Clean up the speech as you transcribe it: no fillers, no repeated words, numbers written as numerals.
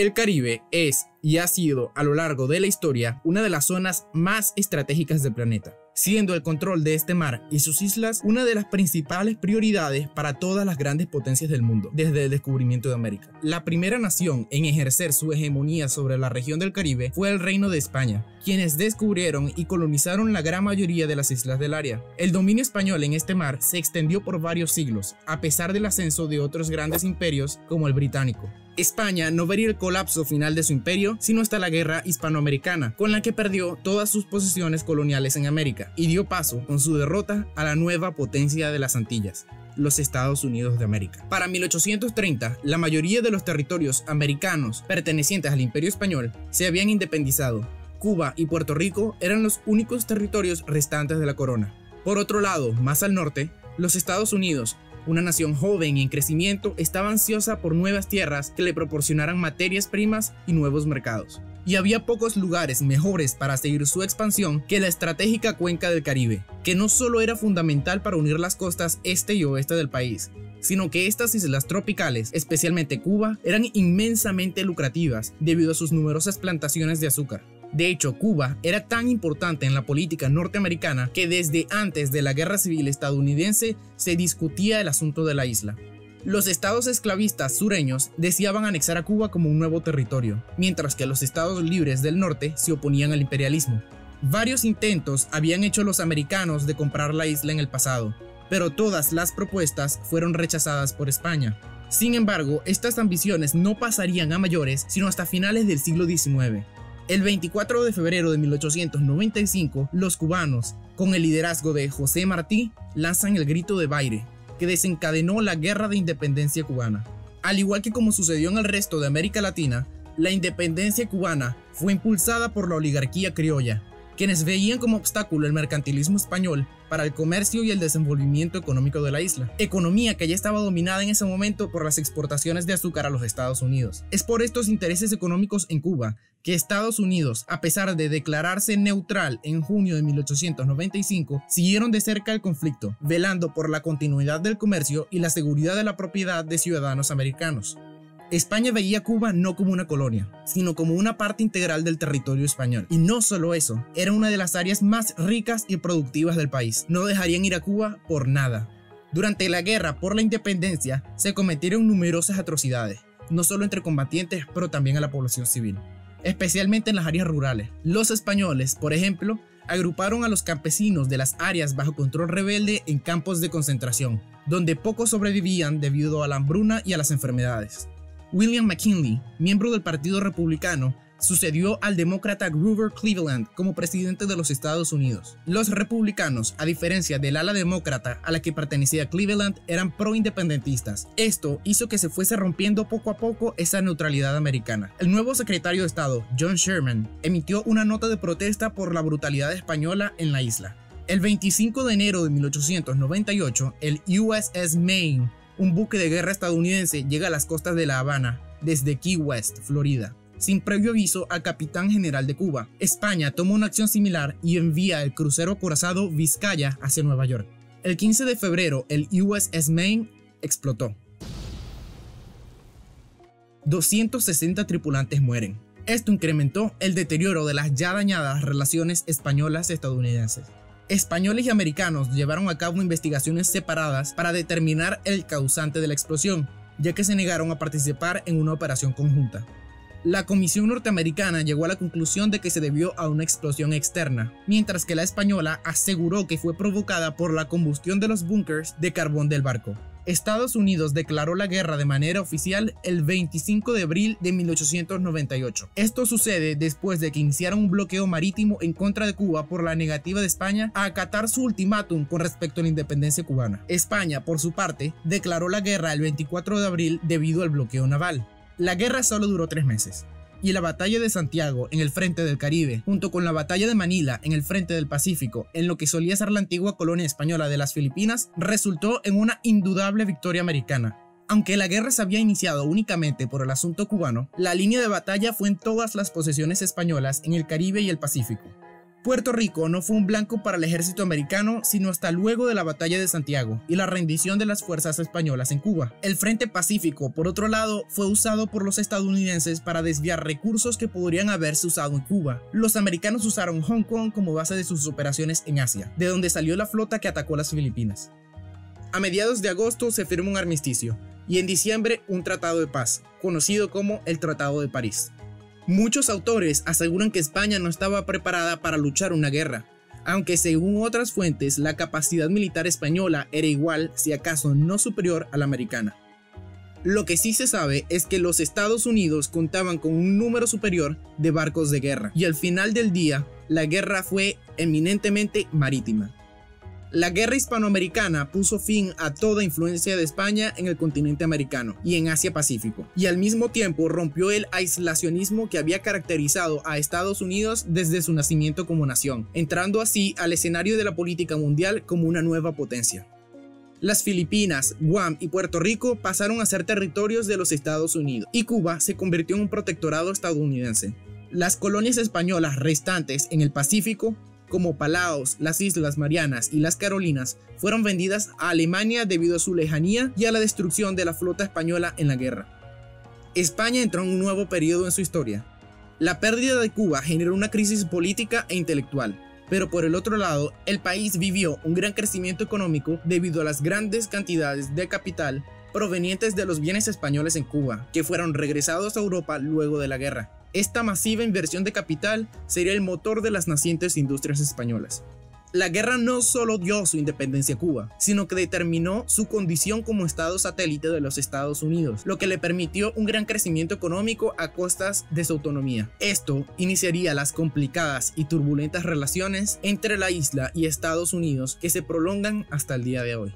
El Caribe es y ha sido a lo largo de la historia una de las zonas más estratégicas del planeta, siendo el control de este mar y sus islas una de las principales prioridades para todas las grandes potencias del mundo desde el descubrimiento de América. La primera nación en ejercer su hegemonía sobre la región del Caribe fue el Reino de España, quienes descubrieron y colonizaron la gran mayoría de las islas del área. El dominio español en este mar se extendió por varios siglos, a pesar del ascenso de otros grandes imperios como el británico. España no vería el colapso final de su imperio sino hasta la guerra hispanoamericana, con la que perdió todas sus posesiones coloniales en América y dio paso, con su derrota, a la nueva potencia de las Antillas, los Estados Unidos de América. Para 1830, la mayoría de los territorios americanos pertenecientes al Imperio Español se habían independizado. Cuba y Puerto Rico eran los únicos territorios restantes de la corona. Por otro lado, más al norte, los Estados Unidos, una nación joven y en crecimiento, estaba ansiosa por nuevas tierras que le proporcionaran materias primas y nuevos mercados. Y había pocos lugares mejores para seguir su expansión que la estratégica cuenca del Caribe, que no solo era fundamental para unir las costas este y oeste del país, sino que estas islas tropicales, especialmente Cuba, eran inmensamente lucrativas debido a sus numerosas plantaciones de azúcar. De hecho, Cuba era tan importante en la política norteamericana que desde antes de la Guerra Civil estadounidense se discutía el asunto de la isla. Los estados esclavistas sureños deseaban anexar a Cuba como un nuevo territorio, mientras que los estados libres del norte se oponían al imperialismo. Varios intentos habían hecho los americanos de comprar la isla en el pasado, pero todas las propuestas fueron rechazadas por España. Sin embargo, estas ambiciones no pasarían a mayores sino hasta finales del siglo XIX. El 24 de febrero de 1895, los cubanos, con el liderazgo de José Martí, lanzan el Grito de Baire, que desencadenó la Guerra de Independencia cubana. Al igual que como sucedió en el resto de América Latina, la independencia cubana fue impulsada por la oligarquía criolla, quienes veían como obstáculo el mercantilismo español para el comercio y el desenvolvimiento económico de la isla, economía que ya estaba dominada en ese momento por las exportaciones de azúcar a los Estados Unidos. Es por estos intereses económicos en Cuba que Estados Unidos, a pesar de declararse neutral en junio de 1895, siguieron de cerca el conflicto, velando por la continuidad del comercio y la seguridad de la propiedad de ciudadanos americanos. España veía a Cuba no como una colonia, sino como una parte integral del territorio español. Y no solo eso, era una de las áreas más ricas y productivas del país. No dejarían ir a Cuba por nada. Durante la guerra por la independencia se cometieron numerosas atrocidades, no solo entre combatientes, pero también a la población civil, especialmente en las áreas rurales. Los españoles, por ejemplo, agruparon a los campesinos de las áreas bajo control rebelde en campos de concentración, donde pocos sobrevivían debido a la hambruna y a las enfermedades. William McKinley, miembro del Partido Republicano, sucedió al demócrata Grover Cleveland como presidente de los Estados Unidos. Los republicanos, a diferencia del ala demócrata a la que pertenecía Cleveland, eran pro-independentistas. Esto hizo que se fuese rompiendo poco a poco esa neutralidad americana. El nuevo secretario de Estado, John Sherman, emitió una nota de protesta por la brutalidad española en la isla. El 25 de enero de 1898, el USS Maine, un buque de guerra estadounidense, llega a las costas de La Habana, desde Key West, Florida, sin previo aviso al capitán general de Cuba. España toma una acción similar y envía el crucero acorazado Vizcaya hacia Nueva York. El 15 de febrero, el USS Maine explotó. 260 tripulantes mueren. Esto incrementó el deterioro de las ya dañadas relaciones españolas-estadounidenses. Españoles y americanos llevaron a cabo investigaciones separadas para determinar el causante de la explosión, ya que se negaron a participar en una operación conjunta. La comisión norteamericana llegó a la conclusión de que se debió a una explosión externa, mientras que la española aseguró que fue provocada por la combustión de los búnkers de carbón del barco. Estados Unidos declaró la guerra de manera oficial el 25 de abril de 1898. Esto sucede después de que iniciaron un bloqueo marítimo en contra de Cuba por la negativa de España a acatar su ultimátum con respecto a la independencia cubana. España, por su parte, declaró la guerra el 24 de abril debido al bloqueo naval. La guerra solo duró 3 meses. Y la batalla de Santiago en el frente del Caribe, junto con la batalla de Manila en el frente del Pacífico, en lo que solía ser la antigua colonia española de las Filipinas, resultó en una indudable victoria americana. Aunque la guerra se había iniciado únicamente por el asunto cubano, la línea de batalla fue en todas las posesiones españolas en el Caribe y el Pacífico. Puerto Rico no fue un blanco para el ejército americano sino hasta luego de la Batalla de Santiago y la rendición de las fuerzas españolas en Cuba. El Frente Pacífico, por otro lado, fue usado por los estadounidenses para desviar recursos que podrían haberse usado en Cuba. Los americanos usaron Hong Kong como base de sus operaciones en Asia, de donde salió la flota que atacó las Filipinas. A mediados de agosto se firmó un armisticio y en diciembre un tratado de paz, conocido como el Tratado de París. Muchos autores aseguran que España no estaba preparada para luchar una guerra, aunque según otras fuentes la capacidad militar española era igual, si acaso no superior, a la americana. Lo que sí se sabe es que los Estados Unidos contaban con un número superior de barcos de guerra, y al final del día, la guerra fue eminentemente marítima. La guerra hispanoamericana puso fin a toda influencia de España en el continente americano y en Asia-Pacífico, y al mismo tiempo rompió el aislacionismo que había caracterizado a Estados Unidos desde su nacimiento como nación, entrando así al escenario de la política mundial como una nueva potencia. Las Filipinas, Guam y Puerto Rico pasaron a ser territorios de los Estados Unidos, y Cuba se convirtió en un protectorado estadounidense. Las colonias españolas restantes en el Pacífico, como Palaos, las Islas Marianas y las Carolinas, fueron vendidas a Alemania debido a su lejanía y a la destrucción de la flota española en la guerra. España entró en un nuevo periodo en su historia. La pérdida de Cuba generó una crisis política e intelectual, pero por el otro lado, el país vivió un gran crecimiento económico debido a las grandes cantidades de capital provenientes de los bienes españoles en Cuba, que fueron regresados a Europa luego de la guerra. Esta masiva inversión de capital sería el motor de las nacientes industrias españolas. La guerra no solo dio su independencia a Cuba, sino que determinó su condición como estado satélite de los Estados Unidos, lo que le permitió un gran crecimiento económico a costas de su autonomía. Esto iniciaría las complicadas y turbulentas relaciones entre la isla y Estados Unidos que se prolongan hasta el día de hoy.